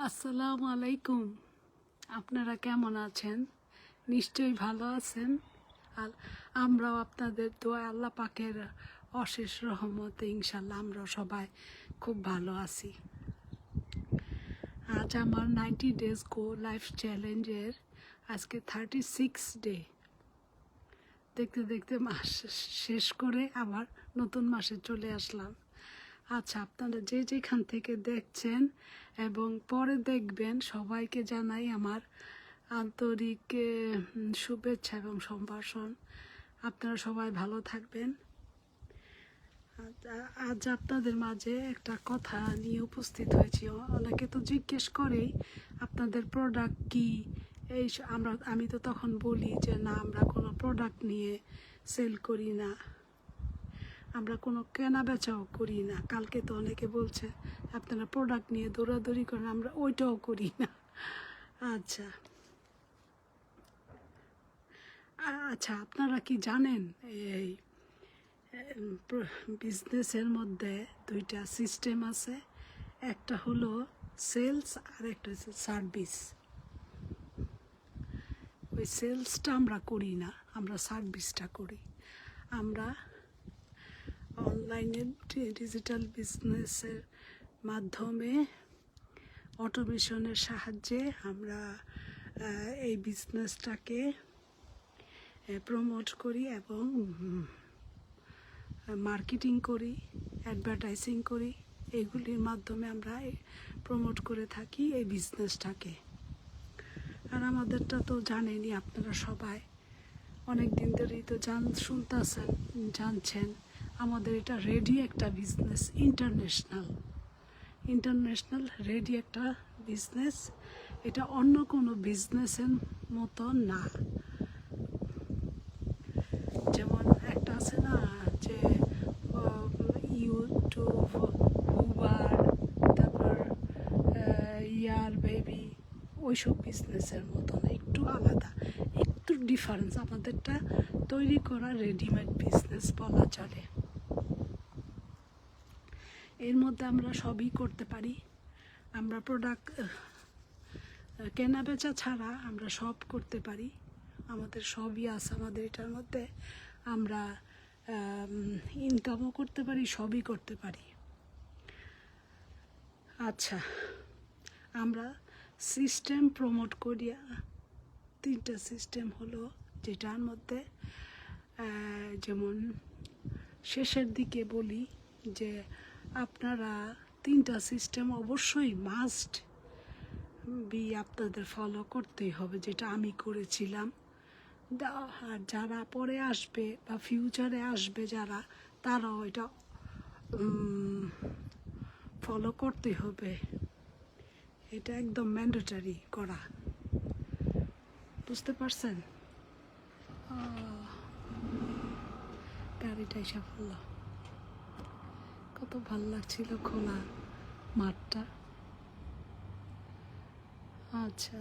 আসসালামু আলাইকুম। আপনারা কেমন আছেন? নিশ্চয়ই ভালো আছেন। আর আমরাও আপনাদের দোয়া আল্লাহ পাকের অশেষ রহমতে ইনশাল্লাহ আমরা সবাই খুব ভালো আছি। আজ আমার 90 ডেজ গো লাইফ চ্যালেঞ্জের আজকে 36 ডে। দেখতে দেখতে মাস শেষ করে আবার নতুন মাসে চলে আসলাম। আচ্ছা, আপনারা যে যেখান থেকে দেখছেন এবং পরে দেখবেন সবাইকে জানাই আমার আন্তরিক শুভেচ্ছা এবং সম্ভাষণ। আপনারা সবাই ভালো থাকবেন। আজ আপনাদের মাঝে একটা কথা নিয়ে উপস্থিত হয়েছি। অনেকে তো জিজ্ঞেস করেই আপনাদের প্রোডাক্ট কি। আমি তো তখন বলি যে না, আমরা কোনো প্রোডাক্ট নিয়ে সেল করি না, আমরা কোনো কেনা বেচাও করি না। কালকে তো অনেকে বলছে আপনারা প্রোডাক্ট নিয়ে দৌড়াদৌড়ি করেন, আমরা ওইটাও করি না। আচ্ছা আচ্ছা, আপনারা কি জানেন এই বিজনেসের মধ্যে দুইটা সিস্টেম আছে। একটা হলো সেলস আর একটা হচ্ছে সার্ভিস। ওই সেলসটা আমরা করি না, আমরা সার্ভিসটা করি। আমরা অনলাইনে ডিজিটাল বিজনেসের মাধ্যমে অটোমেশনের সাহায্যে আমরা এই বিজনেসটাকে প্রমোট করি এবং মার্কেটিং করি, অ্যাডভার্টাইজিং করি। এগুলির মাধ্যমে আমরা প্রমোট করে থাকি এই বিজনেসটাকে। আর আমাদেরটা তো জানেনই আপনারা সবাই, অনেক দিন ধরেই তো জানছেন আমাদের এটা রেডি একটা বিজনেস, ইন্টারন্যাশনাল রেডি একটা বিজনেস। এটা অন্য কোনো বিজনেসের মতো না। যেমন একটা আছে না যে ইউটিউব, উবার, তারপর ইয়ার বেবি, ওইসব বিজনেসের মতো না, একটু আলাদা, একটু ডিফারেন্স। আমাদেরটা তৈরি করা রেডিমেড বিজনেস বলা চলে। এর মধ্যে আমরা সবই করতে পারি। আমরা প্রোডাক্ট কেনা বেচা ছাড়া আমরা সব করতে পারি। আমাদের সবই আছে আমাদের এটার মধ্যে। আমরা ইনকামও করতে পারি, সবই করতে পারি। আচ্ছা, আমরা সিস্টেম প্রমোট করি। তিনটা সিস্টেম হলো, যেটার মধ্যে যেমন শেষের দিকে বলি যে আপনারা তিনটা সিস্টেম অবশ্যই মাস্ট আপনাদের ফলো করতেই হবে, যেটা আমি করেছিলাম। আর যারা পরে আসবে বা ফিউচারে আসবে যারা, তারাও এটা ফলো করতে হবে। এটা একদম ম্যান্ডেটরি করা, বুঝতে পারছেন? গাড়িটা এসে পড়লো, কত ভালো লাগছিল খোলা মাঠটা। আচ্ছা,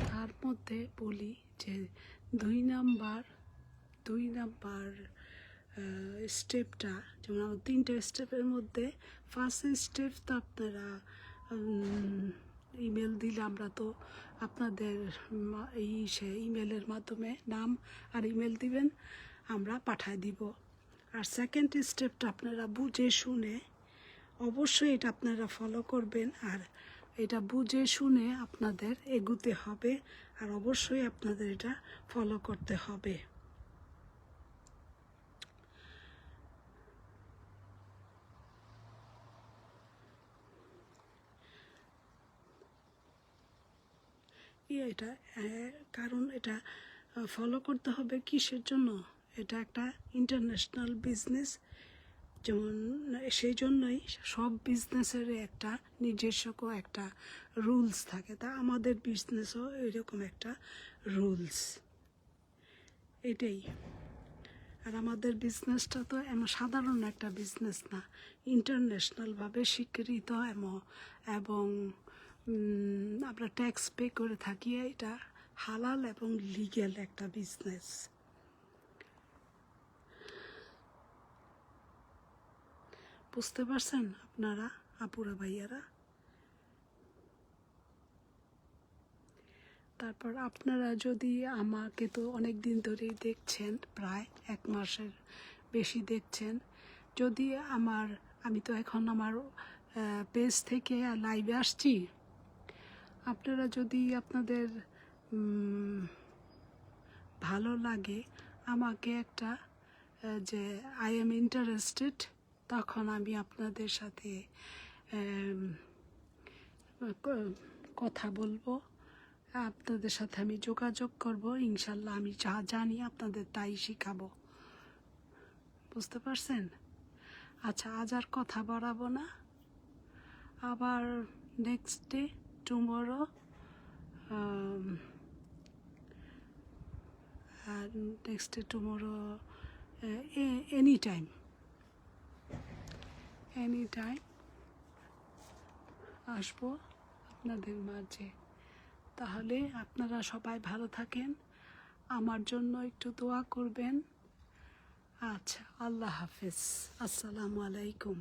তার মধ্যে বলি যে দুই নাম্বার স্টেপটা, যেমন আমার তিনটে স্টেপের মধ্যে ফার্স্ট স্টেপ তো আপনারা ইমেল দিলে আমরা তো আপনাদের ইমেলের মাধ্যমে নাম আর ইমেল দিবেন, আমরা পাঠায় দিব। আর সেকেন্ড স্টেপটা আপনারা বুঝে শুনে, অবশ্যই এটা আপনারা ফলো করবেন। আর এটা বুঝে শুনে আপনাদের এগুতে হবে, আর অবশ্যই আপনাদের এটা ফলো করতে হবে। এটা কারণ এটা ফলো করতে হবে কিসের জন্য? এটা একটা ইন্টারন্যাশনাল বিজনেস, যেমন সেই জন্যই সব বিজনেসের একটা নিজস্ব একটা রুলস থাকে। তা আমাদের বিজনেসও এরকম একটা রুলস, এটাই। আর আমাদের বিজনেসটা তো এমন সাধারণ একটা বিজনেস না, ইন্টারন্যাশনালভাবে স্বীকৃত এবং আমরা ট্যাক্স পে করে থাকি। এটা হালাল এবং লিগ্যাল একটা বিজনেস। বুঝতে পারছেন আপনারা আপুরা ভাইয়ারা? তারপর আপনারা যদি আমাকে তো অনেক দিন ধরেই দেখছেন, প্রায় 1 মাসের বেশি দেখছেন। যদি আমি তো এখন আমার পেজ থেকে লাইভে আসছি। আপনারা যদি আপনাদের ভালো লাগে আমাকে একটা যে আই এম ইন্টারেস্টেড, তখন আমি আপনাদের সাথে কথা বলবো, আপনাদের সাথে আমি যোগাযোগ করব। ইনশাল্লাহ আমি যা জানি আপনাদের তাই শিখাবো। বুঝতে পারছেন? আচ্ছা, আজ আর কথা বাড়াবো না। আবার next day, tomorrow, next day tomorrow, any time আসবো আপনাদের মাঝে। তাহলে আপনারা সবাই ভালো থাকেন, আমার জন্য একটু দোয়া করবেন। আচ্ছা, আল্লাহ হাফেজ, আসসালামু আলাইকুম।